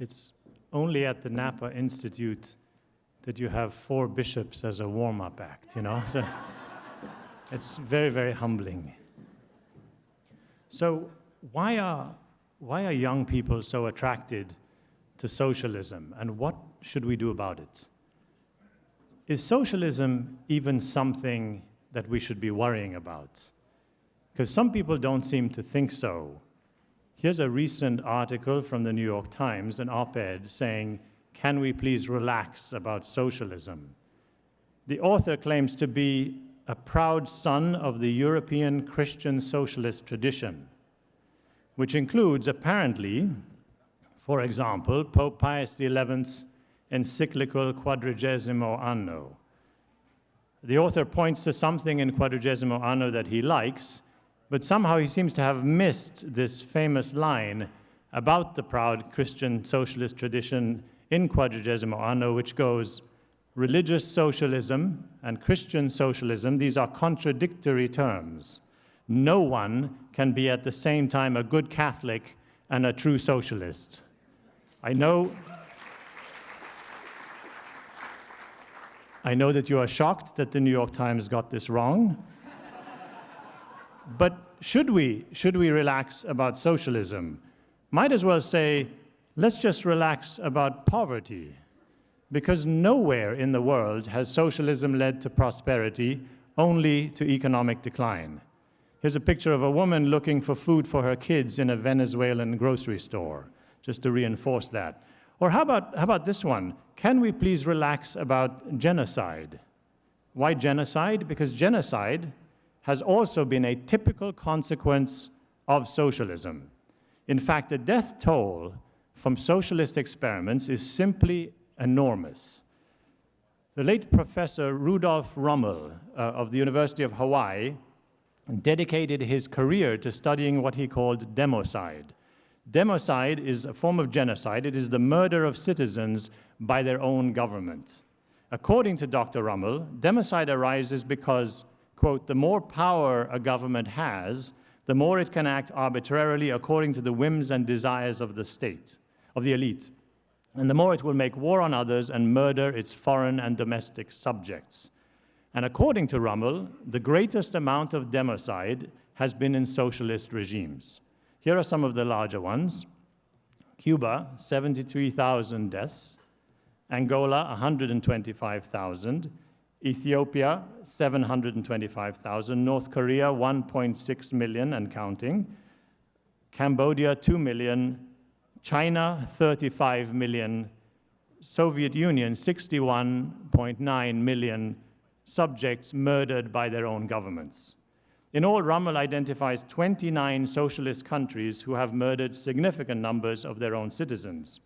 It's only at the Napa Institute that you have 4 bishops as a warm-up act, you know? So it's very, very humbling. So why are young people so attracted to socialism, and what should we do about it? Is socialism even something that we should be worrying about? Because some people don't seem to think so. Here's a recent article from the New York Times, an op-ed saying, "Can we please relax about socialism?" The author claims to be a proud son of the European Christian socialist tradition, which includes, apparently, for example, Pope Pius XI's encyclical Quadragesimo Anno. The author points to something in Quadragesimo Anno that he likes, but somehow he seems to have missed this famous line about the proud Christian socialist tradition in Quadragesimo Anno, which goes, "Religious socialism and Christian socialism, these are contradictory terms. No one can be at the same time a good Catholic and a true socialist." I know that you are shocked that the New York Times got this wrong. But should we relax about socialism? Might as well say, let's just relax about poverty, because nowhere in the world has socialism led to prosperity, only to economic decline. Here's a picture of a woman looking for food for her kids in a Venezuelan grocery store, just to reinforce that. Or how about this one? Can we please relax about genocide? Why genocide? Because genocide has also been a typical consequence of socialism. In fact, the death toll from socialist experiments is simply enormous. The late Professor Rudolf Rummel of the University of Hawaii dedicated his career to studying what he called democide. Democide is a form of genocide. It is the murder of citizens by their own government. According to Dr. Rummel, democide arises because, quote, "the more power a government has, the more it can act arbitrarily according to the whims and desires of the state, of the elite, and the more it will make war on others and murder its foreign and domestic subjects." And according to Rummel, the greatest amount of democide has been in socialist regimes. Here are some of the larger ones. Cuba, 73,000 deaths. Angola, 125,000. Ethiopia, 725,000. North Korea, 1.6 million and counting. Cambodia, 2 million. China, 35 million. Soviet Union, 61.9 million subjects murdered by their own governments. In all, Rummel identifies 29 socialist countries who have murdered significant numbers of their own citizens.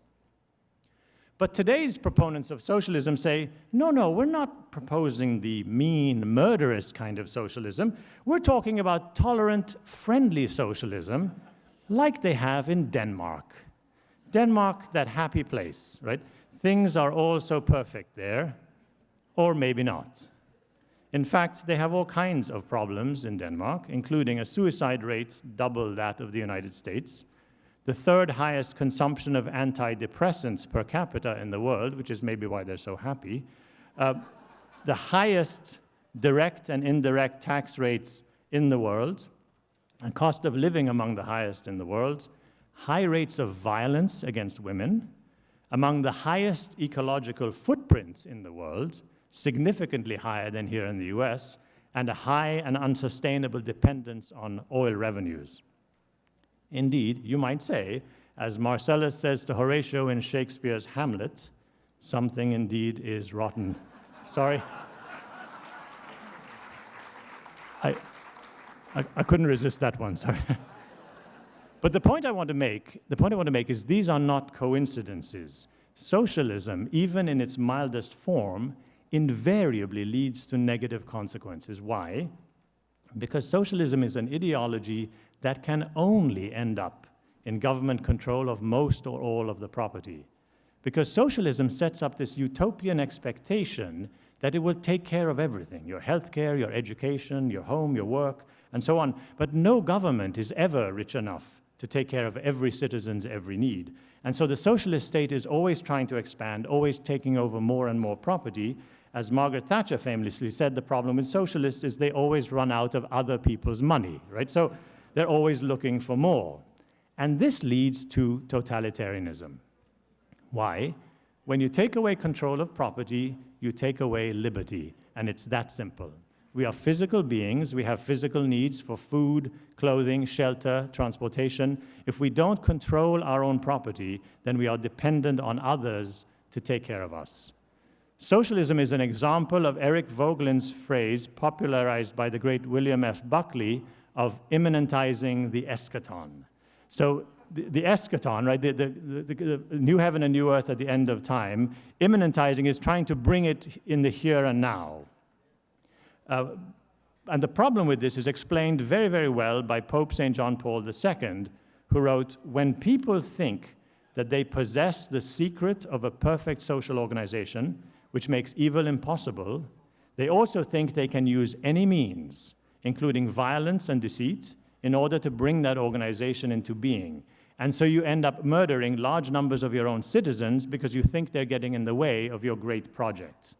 But today's proponents of socialism say, no, we're not proposing the mean, murderous kind of socialism. We're talking about tolerant, friendly socialism, like they have in Denmark. Denmark, that happy place, right? Things are all so perfect there, or maybe not. In fact, they have all kinds of problems in Denmark, including a suicide rate double that of the United States, the third highest consumption of antidepressants per capita in the world, which is maybe why they're so happy, the highest direct and indirect tax rates in the world, a cost of living among the highest in the world, high rates of violence against women, among the highest ecological footprints in the world, significantly higher than here in the US, and a high and unsustainable dependence on oil revenues. Indeed, you might say, as Marcellus says to Horatio in Shakespeare's Hamlet, something indeed is rotten. Sorry. I couldn't resist that one, sorry. But the point I want to make is these are not coincidences. Socialism, even in its mildest form, invariably leads to negative consequences. Why? Because socialism is an ideology that can only end up in government control of most or all of the property. Because socialism sets up this utopian expectation that it will take care of everything, your healthcare, your education, your home, your work, and so on. But no government is ever rich enough to take care of every citizen's every need. And so the socialist state is always trying to expand, always taking over more and more property. As Margaret Thatcher famously said, the problem with socialists is they always run out of other people's money, right? So they're always looking for more. And this leads to totalitarianism. Why? When you take away control of property, you take away liberty, and it's that simple. We are physical beings. We have physical needs for food, clothing, shelter, transportation. If we don't control our own property, then we are dependent on others to take care of us. Socialism is an example of Eric Voegelin's phrase, popularized by the great William F. Buckley, of immanentizing the eschaton. So the eschaton, right, the new heaven and new earth at the end of time, immanentizing is trying to bring it in the here and now. And the problem with this is explained very, very well by Pope St. John Paul II, who wrote, "When people think that they possess the secret of a perfect social organization, which makes evil impossible, they also think they can use any means, including violence and deceit, in order to bring that organization into being. And so you end up murdering large numbers of your own citizens because you think they're getting in the way of your great project."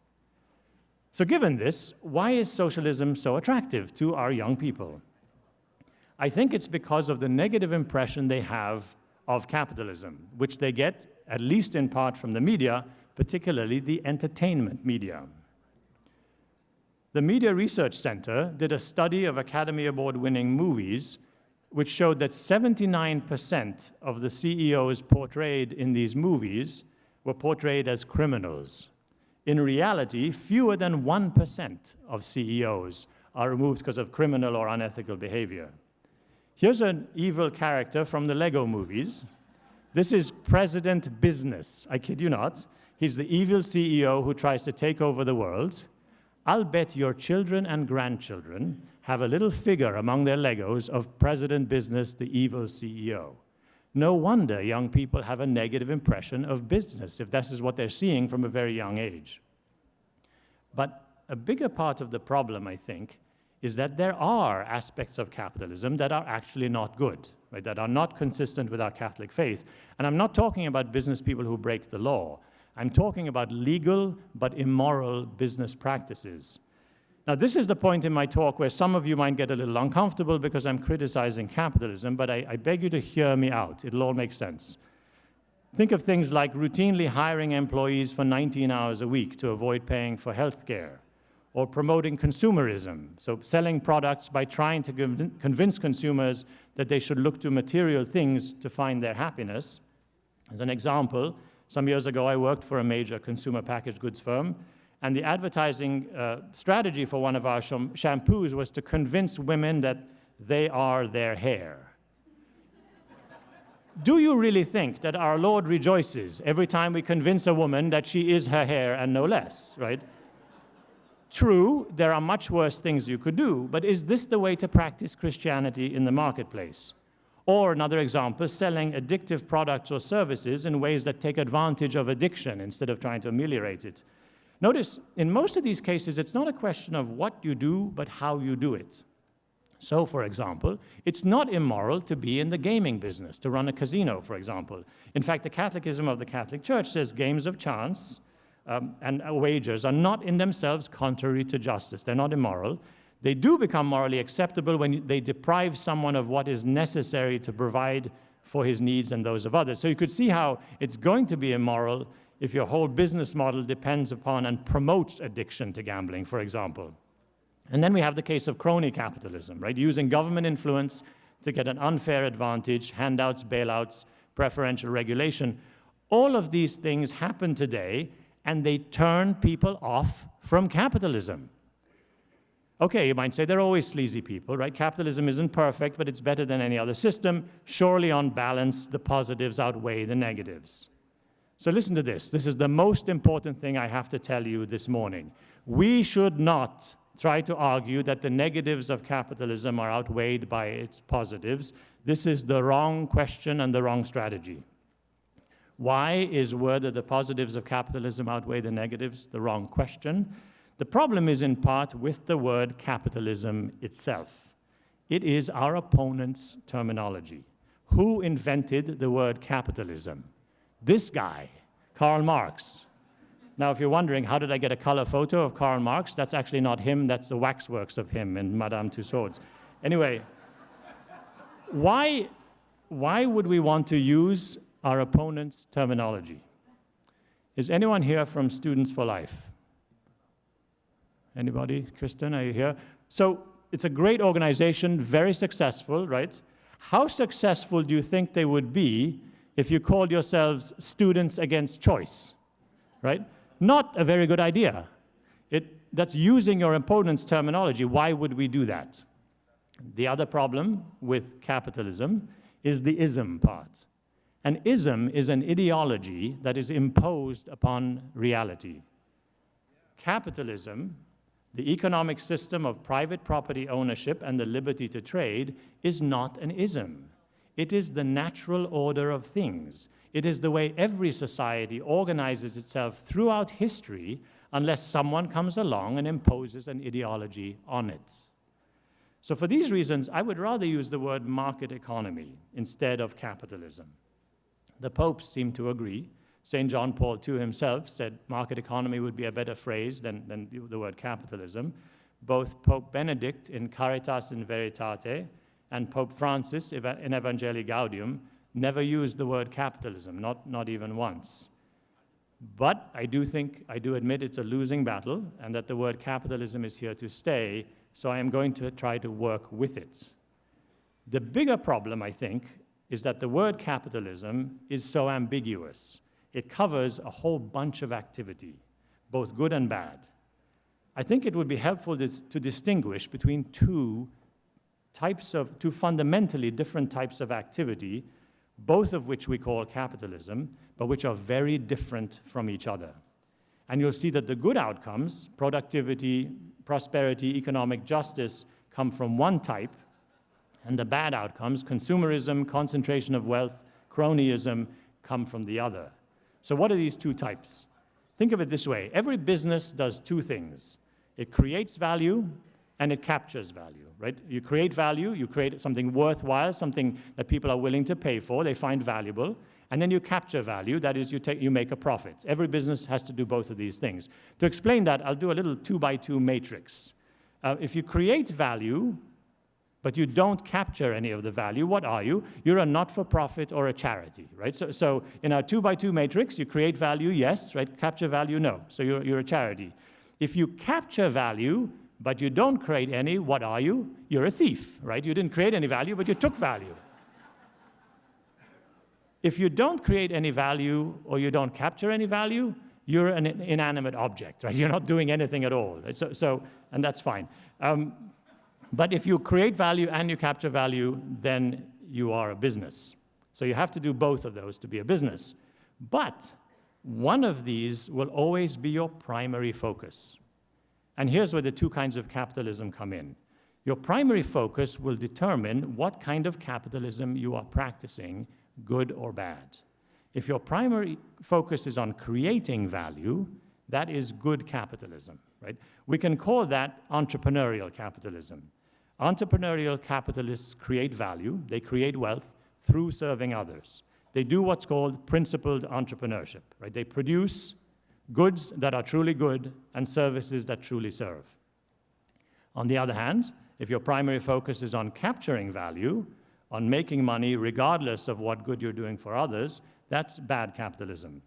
So given this, why is socialism so attractive to our young people? I think it's because of the negative impression they have of capitalism, which they get, at least in part, from the media, particularly the entertainment media. The Media Research Center did a study of Academy Award-winning movies, which showed that 79% of the CEOs portrayed in these movies were portrayed as criminals. In reality, fewer than 1% of CEOs are removed because of criminal or unethical behavior. Here's an evil character from the Lego movies. This is President Business. I kid you not. He's the evil CEO who tries to take over the world. I'll bet your children and grandchildren have a little figure among their Legos of President Business, the evil CEO. No wonder young people have a negative impression of business if this is what they're seeing from a very young age. But a bigger part of the problem, I think, is that there are aspects of capitalism that are actually not good, right, that are not consistent with our Catholic faith. And I'm not talking about business people who break the law. I'm talking about legal but immoral business practices. Now, this is the point in my talk where some of you might get a little uncomfortable because I'm criticizing capitalism, but I beg you to hear me out. It'll all make sense. Think of things like routinely hiring employees for 19 hours a week to avoid paying for health care, or promoting consumerism, so selling products by trying to convince consumers that they should look to material things to find their happiness. As an example, some years ago I worked for a major consumer packaged goods firm, and the advertising strategy for one of our shampoos was to convince women that they are their hair. Do you really think that our Lord rejoices every time we convince a woman that she is her hair and no less, right? True, there are much worse things you could do, but is this the way to practice Christianity in the marketplace? Or another example, selling addictive products or services in ways that take advantage of addiction instead of trying to ameliorate it. Notice, in most of these cases, it's not a question of what you do, but how you do it. So, for example, it's not immoral to be in the gaming business, to run a casino, for example. In fact, the Catechism of the Catholic Church says games of chance and wagers are not in themselves contrary to justice. They're not immoral. They do become morally acceptable when they deprive someone of what is necessary to provide for his needs and those of others. So you could see how it's going to be immoral if your whole business model depends upon and promotes addiction to gambling, for example. And then we have the case of crony capitalism, right? Using government influence to get an unfair advantage, handouts, bailouts, preferential regulation. All of these things happen today, and they turn people off from capitalism. Okay, you might say they're always sleazy people, right? Capitalism isn't perfect, but it's better than any other system. Surely, on balance, the positives outweigh the negatives. So listen to this. This is the most important thing I have to tell you this morning. We should not try to argue that the negatives of capitalism are outweighed by its positives. This is the wrong question and the wrong strategy. Why is whether the positives of capitalism outweigh the negatives the wrong question? The problem is in part with the word capitalism itself. It is our opponent's terminology. Who invented the word capitalism? This guy, Karl Marx. Now, if you're wondering, how did I get a color photo of Karl Marx? That's actually not him, that's the waxworks of him in Madame Tussauds. Anyway, why would we want to use our opponent's terminology? Is anyone here from Students for Life? Anybody? Kristen, are you here? So it's a great organization, very successful, right? How successful do you think they would be if you called yourselves Students Against Choice, right? Not a very good idea. That's using your opponent's terminology. Why would we do that? The other problem with capitalism is the ism part. An ism is an ideology that is imposed upon reality. Capitalism, the economic system of private property ownership and the liberty to trade, is not an ism. It is the natural order of things. It is the way every society organizes itself throughout history unless someone comes along and imposes an ideology on it. So for these reasons, I would rather use the word market economy instead of capitalism. The popes seem to agree. St. John Paul II himself said market economy would be a better phrase than the word capitalism. Both Pope Benedict in Caritas in Veritate and Pope Francis in Evangelii Gaudium never used the word capitalism, not even once. But I do admit it's a losing battle and that the word capitalism is here to stay, so I am going to try to work with it. The bigger problem, I think, is that the word capitalism is so ambiguous. It covers a whole bunch of activity, both good and bad. I think it would be helpful to distinguish between two fundamentally different types of activity, both of which we call capitalism, but which are very different from each other. And you'll see that the good outcomes, productivity, prosperity, economic justice, come from one type, and the bad outcomes, consumerism, concentration of wealth, cronyism, come from the other. So what are these two types? Think of it this way. Every business does two things. It creates value and it captures value, right? You create value, you create something worthwhile, something that people are willing to pay for, they find valuable, and then you capture value, that is, you make a profit. Every business has to do both of these things. To explain that, I'll do a little 2x2 matrix. If you create value, but you don't capture any of the value, what are you? You're a not-for-profit or a charity, right? So in our 2x2 matrix, you create value, yes, right? Capture value, no. So you're a charity. If you capture value, but you don't create any, what are you? You're a thief, right? You didn't create any value, but you took value. If you don't create any value or you don't capture any value, you're an inanimate object, right? You're not doing anything at all. And that's fine. But if you create value and you capture value, then you are a business. So you have to do both of those to be a business. But one of these will always be your primary focus. And here's where the two kinds of capitalism come in. Your primary focus will determine what kind of capitalism you are practicing, good or bad. If your primary focus is on creating value, that is good capitalism, right? We can call that entrepreneurial capitalism. Entrepreneurial capitalists create value, they create wealth through serving others. They do what's called principled entrepreneurship, right? They produce goods that are truly good and services that truly serve. On the other hand, if your primary focus is on capturing value, on making money regardless of what good you're doing for others, that's bad capitalism.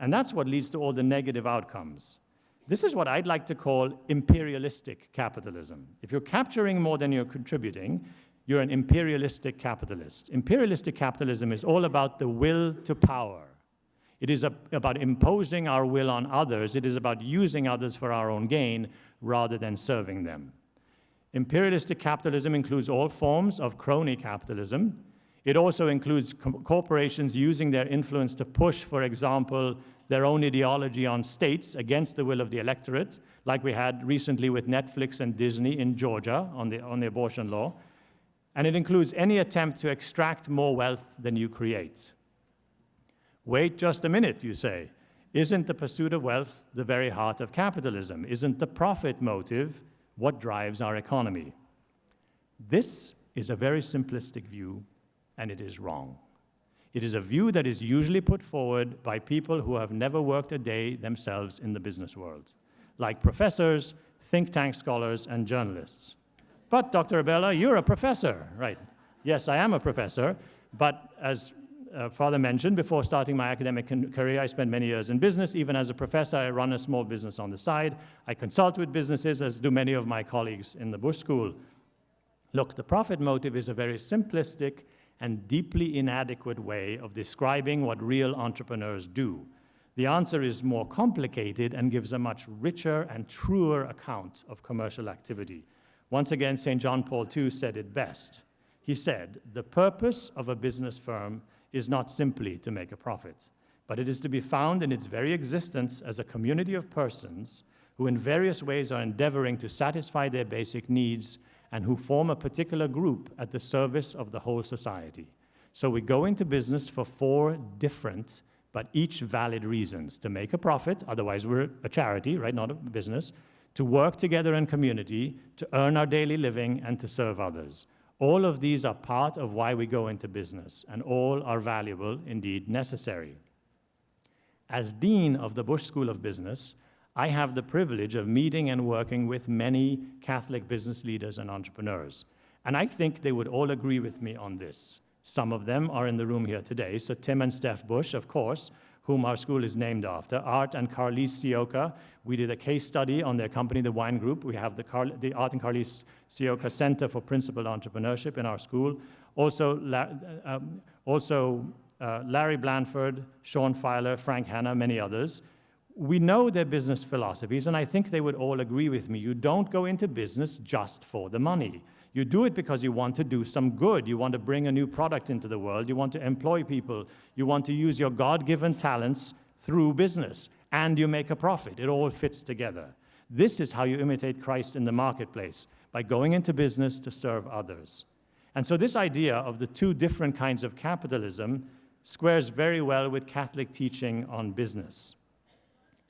And that's what leads to all the negative outcomes. This is what I'd like to call imperialistic capitalism. If you're capturing more than you're contributing, you're an imperialistic capitalist. Imperialistic capitalism is all about the will to power. It is about imposing our will on others. It is about using others for our own gain rather than serving them. Imperialistic capitalism includes all forms of crony capitalism. It also includes corporations using their influence to push, for example, their own ideology on states against the will of the electorate, like we had recently with Netflix and Disney in Georgia on the abortion law. And it includes any attempt to extract more wealth than you create. Wait just a minute, you say. Isn't the pursuit of wealth the very heart of capitalism? Isn't the profit motive what drives our economy? This is a very simplistic view and it is wrong. It is a view that is usually put forward by people who have never worked a day themselves in the business world, like professors, think tank scholars, and journalists. But Dr. Abela, you're a professor, right? Yes, I am a professor, but as Father mentioned, before starting my academic career, I spent many years in business. Even as a professor, I run a small business on the side. I consult with businesses, as do many of my colleagues in the Busch School. Look, the profit motive is a very simplistic and deeply inadequate way of describing what real entrepreneurs do. The answer is more complicated and gives a much richer and truer account of commercial activity. Once again, St. John Paul II said it best. He said, "The purpose of a business firm is not simply to make a profit, but it is to be found in its very existence as a community of persons who in various ways are endeavoring to satisfy their basic needs and who form a particular group at the service of the whole society." So we go into business for 4 different, but each valid reasons: to make a profit, otherwise we're a charity, right, not a business, to work together in community, to earn our daily living, and to serve others. All of these are part of why we go into business, and all are valuable, indeed necessary. As Dean of the Busch School of Business, I have the privilege of meeting and working with many Catholic business leaders and entrepreneurs, and I think they would all agree with me on this. Some of them are in the room here today, so Tim and Steph Busch, of course, whom our school is named after, Art and Carlise Sioka. We did a case study on their company, the Wine Group. We have the Art and Carlise Sioka Center for Principled Entrepreneurship in our school. Also, Larry Blanford, Sean Filer, Frank Hanna, many others. We know their business philosophies, and I think they would all agree with me. You don't go into business just for the money. You do it because you want to do some good. You want to bring a new product into the world. You want to employ people. You want to use your God-given talents through business, and you make a profit. It all fits together. This is how you imitate Christ in the marketplace, by going into business to serve others. And so this idea of the 2 different kinds of capitalism squares very well with Catholic teaching on business.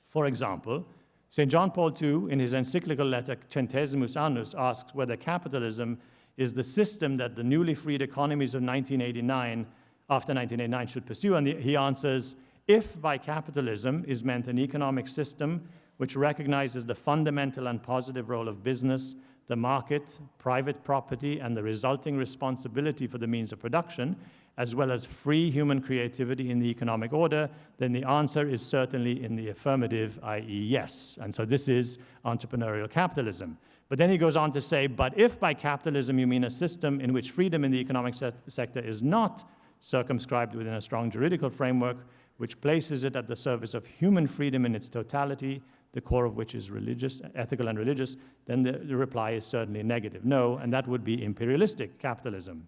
For example, St. John Paul II, in his encyclical letter Centesimus Annus, asks whether capitalism is the system that the newly freed economies of after 1989 should pursue, and he answers, if by capitalism is meant an economic system which recognizes the fundamental and positive role of business, the market, private property, and the resulting responsibility for the means of production, as well as free human creativity in the economic order, then the answer is certainly in the affirmative, i.e. yes. And so this is entrepreneurial capitalism. But then he goes on to say, but if by capitalism you mean a system in which freedom in the economic sector is not circumscribed within a strong juridical framework, which places it at the service of human freedom in its totality, the core of which is religious, ethical and religious, then the reply is certainly negative. No, and that would be imperialistic capitalism.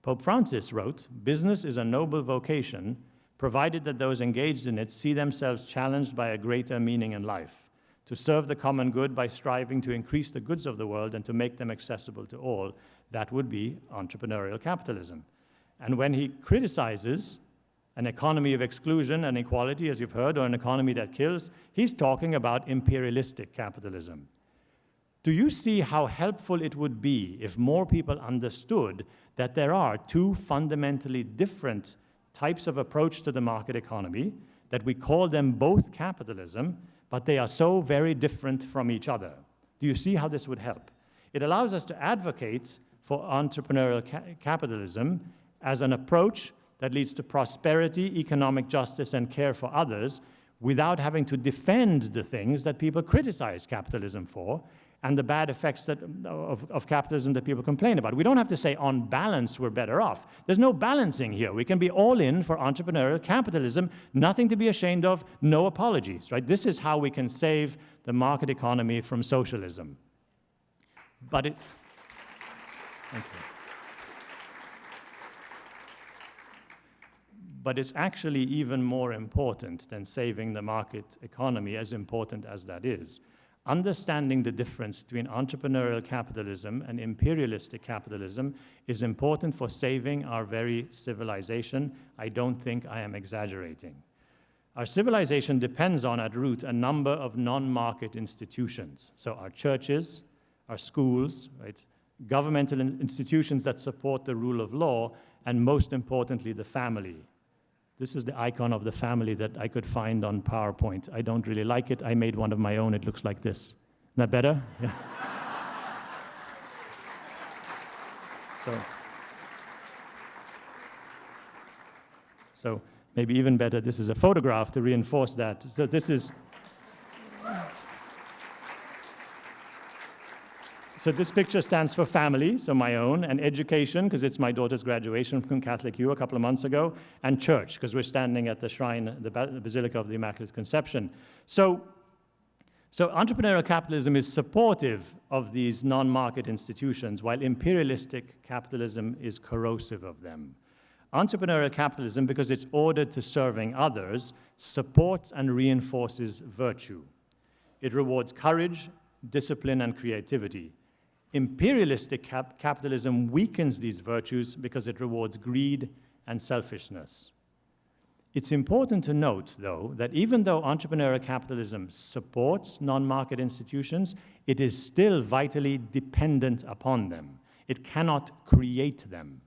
Pope Francis wrote, business is a noble vocation, provided that those engaged in it see themselves challenged by a greater meaning in life, to serve the common good by striving to increase the goods of the world and to make them accessible to all. That would be entrepreneurial capitalism. And when he criticizes an economy of exclusion and inequality, as you've heard, or an economy that kills, he's talking about imperialistic capitalism. Do you see how helpful it would be if more people understood that there are 2 fundamentally different types of approach to the market economy, that we call them both capitalism, but they are so very different from each other? Do you see how this would help? It allows us to advocate for entrepreneurial capitalism as an approach that leads to prosperity, economic justice, and care for others without having to defend the things that people criticize capitalism for and the bad effects of capitalism that people complain about. We don't have to say, on balance, we're better off. There's no balancing here. We can be all in for entrepreneurial capitalism, nothing to be ashamed of, no apologies, right? This is how we can save the market economy from socialism. But it... Thank you. But it's actually even more important than saving the market economy, as important as that is. Understanding the difference between entrepreneurial capitalism and imperialistic capitalism is important for saving our very civilization. I don't think I am exaggerating. Our civilization depends on, at root, a number of non-market institutions. So our churches, our schools, right, governmental institutions that support the rule of law, and most importantly, the family. This is the icon of the family that I could find on PowerPoint. I don't really like it. I made one of my own. It looks like this. Isn't that better? Yeah. So maybe even better, this is a photograph to reinforce that. So this picture stands for family, so my own, and education, because it's my daughter's graduation from Catholic U a couple of months ago, and church, because we're standing at the shrine, the Basilica of the Immaculate Conception. So entrepreneurial capitalism is supportive of these non-market institutions, while imperialistic capitalism is corrosive of them. Entrepreneurial capitalism, because it's ordered to serving others, supports and reinforces virtue. It rewards courage, discipline, and creativity. Imperialistic capitalism weakens these virtues because it rewards greed and selfishness. It's important to note, though, that even though entrepreneurial capitalism supports non-market institutions, it is still vitally dependent upon them. It cannot create them.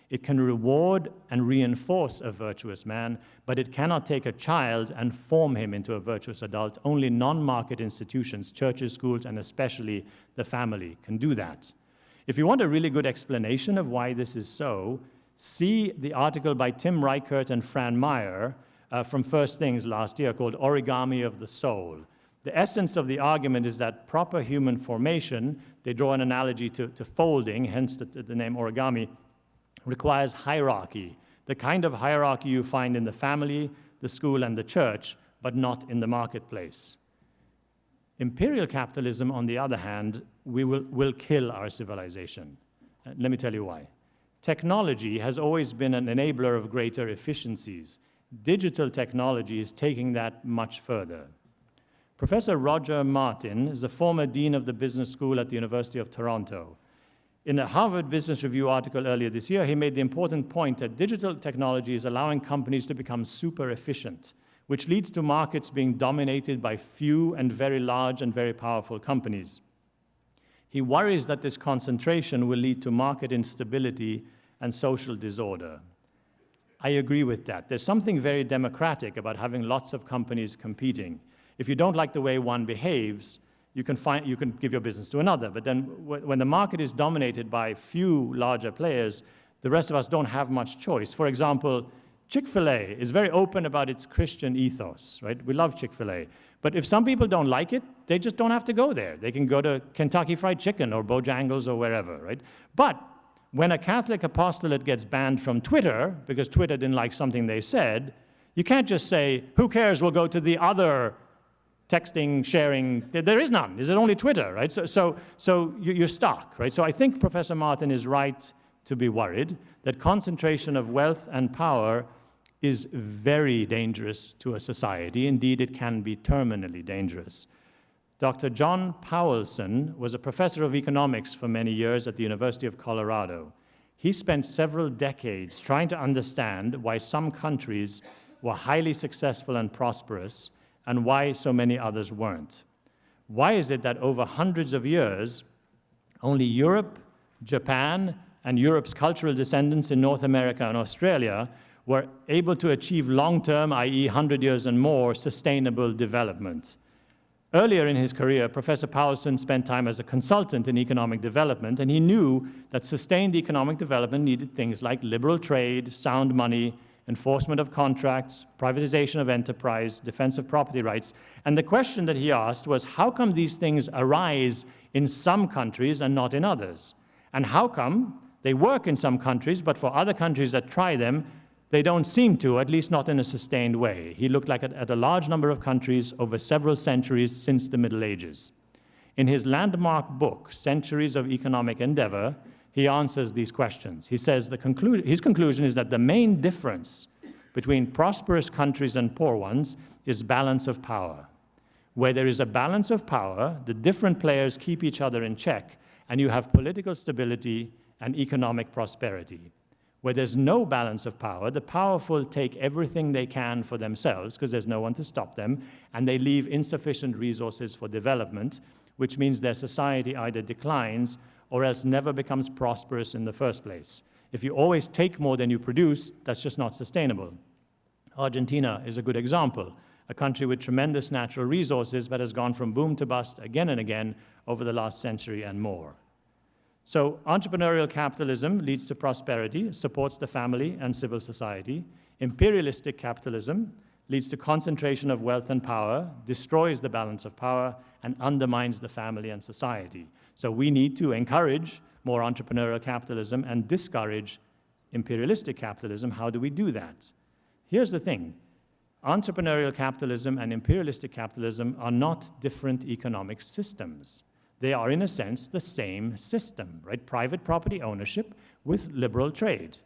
It can reward and reinforce a virtuous man, but it cannot take a child and form him into a virtuous adult. Only non-market institutions, churches, schools, and especially the family can do that. If you want a really good explanation of why this is so, see the article by Tim Reichert and Fran Meyer from First Things last year called Origami of the Soul. The essence of the argument is that proper human formation, they draw an analogy to folding, hence the name origami, requires hierarchy, the kind of hierarchy you find in the family, the school, and the church, but not in the marketplace. Imperial capitalism, on the other hand, will kill our civilization. Let me tell you why. Technology has always been an enabler of greater efficiencies. Digital technology is taking that much further. Professor Roger Martin is a former dean of the business school at the University of Toronto. In a Harvard Business Review article earlier this year, he made the important point that digital technology is allowing companies to become super efficient, which leads to markets being dominated by few and very large and very powerful companies. He worries that this concentration will lead to market instability and social disorder. I agree with that. There's something very democratic about having lots of companies competing. If you don't like the way one behaves, you can give your business to another. But then when the market is dominated by few larger players, the rest of us don't have much choice. For example, Chick-fil-A is very open about its Christian ethos, right? We love Chick-fil-A. But if some people don't like it, they just don't have to go there. They can go to Kentucky Fried Chicken or Bojangles or wherever, right? But when a Catholic apostolate gets banned from Twitter because Twitter didn't like something they said, you can't just say, who cares, we'll go to the other texting, sharing. There is none. Is it only Twitter, right? So you're stuck, right? So I think Professor Martin is right to be worried that concentration of wealth and power is very dangerous to a society. Indeed, it can be terminally dangerous. Dr. John Powelson was a professor of economics for many years at the University of Colorado. He spent several decades trying to understand why some countries were highly successful and prosperous and why so many others weren't. Why is it that over hundreds of years, only Europe, Japan, and Europe's cultural descendants in North America and Australia were able to achieve long-term, i.e. 100 years and more, sustainable development? Earlier in his career, Professor Powelson spent time as a consultant in economic development, and he knew that sustained economic development needed things like liberal trade, sound money, enforcement of contracts, privatization of enterprise, defense of property rights. And the question that he asked was, how come these things arise in some countries and not in others? And how come they work in some countries, but for other countries that try them, they don't seem to, at least not in a sustained way? He looked at a large number of countries over several centuries since the Middle Ages. In his landmark book, Centuries of Economic Endeavor, he answers these questions. He says his conclusion is that the main difference between prosperous countries and poor ones is balance of power. Where there is a balance of power, the different players keep each other in check, and you have political stability and economic prosperity. Where there's no balance of power, the powerful take everything they can for themselves because there's no one to stop them, and they leave insufficient resources for development, which means their society either declines or else never becomes prosperous in the first place. If you always take more than you produce, that's just not sustainable. Argentina is a good example, a country with tremendous natural resources but has gone from boom to bust again and again over the last century and more. So entrepreneurial capitalism leads to prosperity, supports the family and civil society. Imperialistic capitalism leads to concentration of wealth and power, destroys the balance of power, and undermines the family and society. So we need to encourage more entrepreneurial capitalism and discourage imperialistic capitalism. How do we do that? Here's the thing. Entrepreneurial capitalism and imperialistic capitalism are not different economic systems. They are, in a sense, the same system, right? Private property ownership with liberal trade,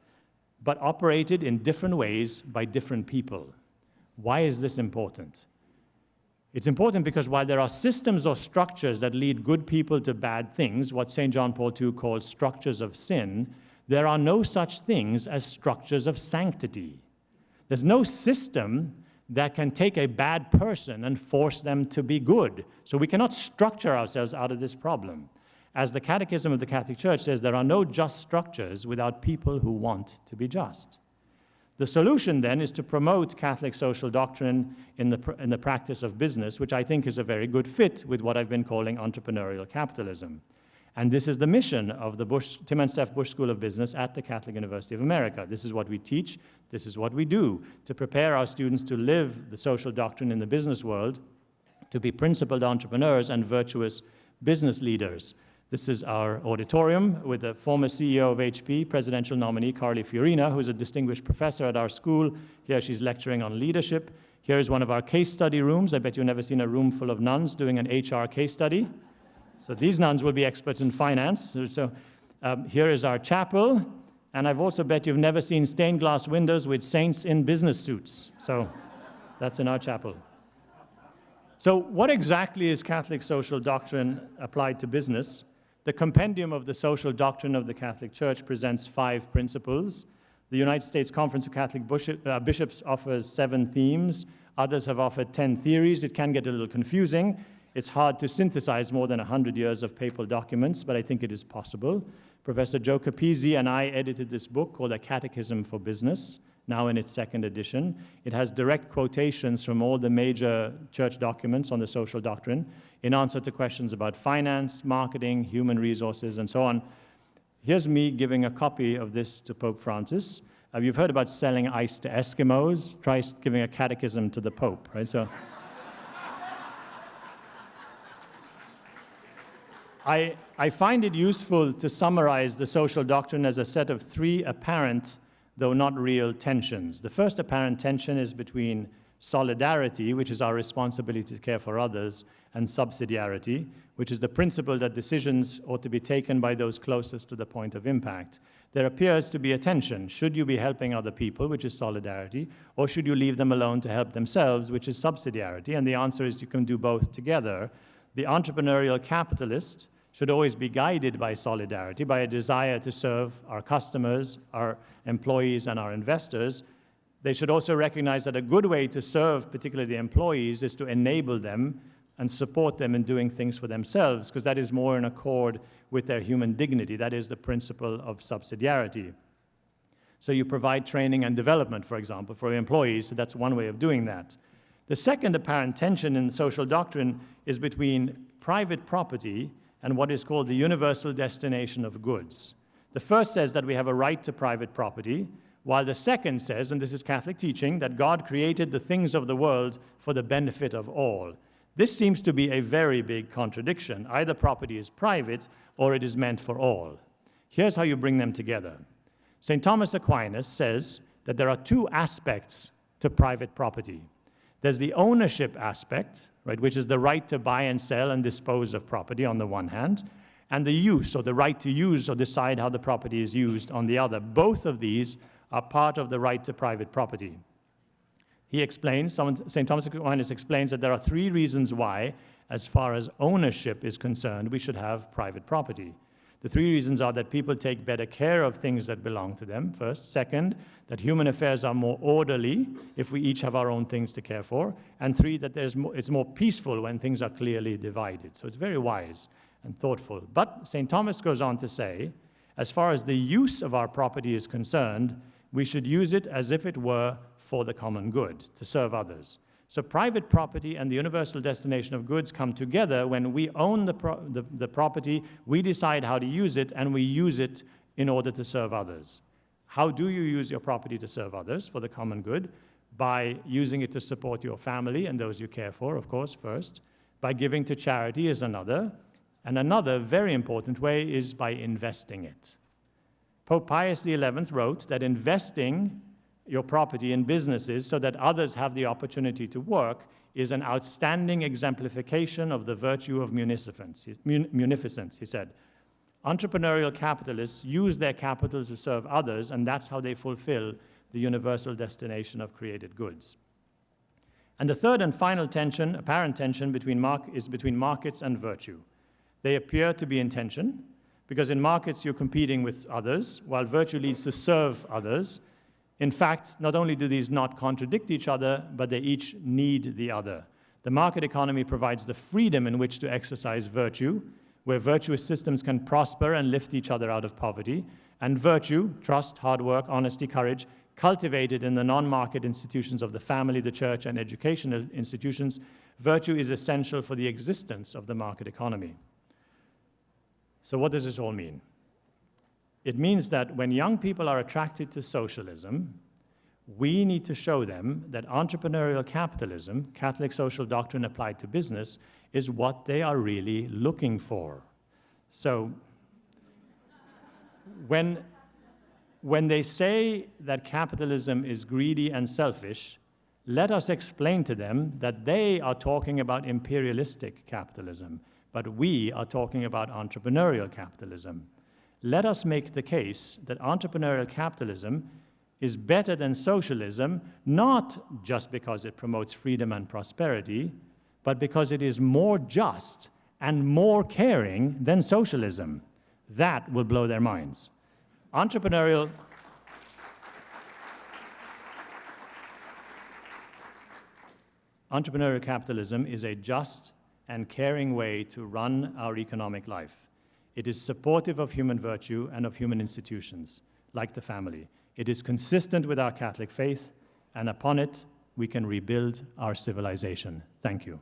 but operated in different ways by different people. Why is this important? It's important because while there are systems or structures that lead good people to bad things, what St. John Paul II calls structures of sin, there are no such things as structures of sanctity. There's no system that can take a bad person and force them to be good. So we cannot structure ourselves out of this problem. As the Catechism of the Catholic Church says, there are no just structures without people who want to be just. The solution then is to promote Catholic social doctrine in the practice of business, which I think is a very good fit with what I've been calling entrepreneurial capitalism. And this is the mission of the Tim and Steph Busch School of Business at the Catholic University of America. This is what we teach, this is what we do, to prepare our students to live the social doctrine in the business world, to be principled entrepreneurs and virtuous business leaders. This is our auditorium with the former CEO of HP, presidential nominee Carly Fiorina, who's a distinguished professor at our school. Here she's lecturing on leadership. Here is one of our case study rooms. I bet you've never seen a room full of nuns doing an HR case study. So these nuns will be experts in finance. So here is our chapel. And I've also bet you've never seen stained glass windows with saints in business suits. So that's in our chapel. So what exactly is Catholic social doctrine applied to business? The compendium of the social doctrine of the Catholic Church presents 5 principles. The United States Conference of Catholic Bishops offers 7 themes. Others have offered 10 theories. It can get a little confusing. It's hard to synthesize more than 100 years of papal documents, but I think it is possible. Professor Joe Capizzi and I edited this book called A Catechism for Business, now in its 2nd edition. It has direct quotations from all the major church documents on the social doctrine in answer to questions about finance, marketing, human resources, and so on. Here's me giving a copy of this to Pope Francis. You've heard about selling ice to Eskimos. Try giving a catechism to the Pope, right? So I find it useful to summarize the social doctrine as a set of 3 apparent, though not real, tensions. The first apparent tension is between solidarity, which is our responsibility to care for others, and subsidiarity, which is the principle that decisions ought to be taken by those closest to the point of impact. There appears to be a tension. Should you be helping other people, which is solidarity, or should you leave them alone to help themselves, which is subsidiarity? And the answer is you can do both together. The entrepreneurial capitalist should always be guided by solidarity, by a desire to serve our customers, our employees, and our investors. They should also recognize that a good way to serve, particularly the employees, is to enable them and support them in doing things for themselves, because that is more in accord with their human dignity. That is the principle of subsidiarity. So you provide training and development, for example, for employees, so that's one way of doing that. The second apparent tension in social doctrine is between private property and what is called the universal destination of goods. The first says that we have a right to private property, while the second says, and this is Catholic teaching, that God created the things of the world for the benefit of all. This seems to be a very big contradiction. Either property is private or it is meant for all. Here's how you bring them together. St. Thomas Aquinas says that there are 2 aspects to private property. There's the ownership aspect, right, which is the right to buy and sell and dispose of property on the one hand, and the use, or the right to use or decide how the property is used on the other. Both of these are part of the right to private property. He explains, St. Thomas Aquinas explains that there are 3 reasons why, as far as ownership is concerned, we should have private property. The 3 reasons are that people take better care of things that belong to them, first. Second, that human affairs are more orderly if we each have our own things to care for. And 3, that it's more peaceful when things are clearly divided. So it's very wise and thoughtful. But St. Thomas goes on to say, As far as the use of our property is concerned, we should use it as if it were for the common good, to serve others. So private property and the universal destination of goods come together when we own the property, we decide how to use it, and we use it in order to serve others. How do you use your property to serve others for the common good? By using it to support your family and those you care for, of course, first. By giving to charity is another. And another very important way is by investing it. Pope Pius XI wrote that investing your property in businesses so that others have the opportunity to work is an outstanding exemplification of the virtue of munificence, he said. Entrepreneurial capitalists use their capital to serve others, and that's how they fulfill the universal destination of created goods. And the third and final tension, apparent tension, is between markets and virtue. They appear to be in tension, because in markets you're competing with others, while virtue leads to serve others. In fact, not only do these not contradict each other, but they each need the other. The market economy provides the freedom in which to exercise virtue, where virtuous systems can prosper and lift each other out of poverty, and virtue, trust, hard work, honesty, courage, cultivated in the non-market institutions of the family, the church, and educational institutions, virtue is essential for the existence of the market economy. So what does this all mean? It means that when young people are attracted to socialism, we need to show them that entrepreneurial capitalism, Catholic social doctrine applied to business, is what they are really looking for. So when they say that capitalism is greedy and selfish, let us explain to them that they are talking about imperialistic capitalism, but we are talking about entrepreneurial capitalism. Let us make the case that entrepreneurial capitalism is better than socialism, not just because it promotes freedom and prosperity, but because it is more just and more caring than socialism. That will blow their minds. Entrepreneurial capitalism is a just and caring way to run our economic life. It is supportive of human virtue and of human institutions, like the family. It is consistent with our Catholic faith, and upon it, we can rebuild our civilization. Thank you.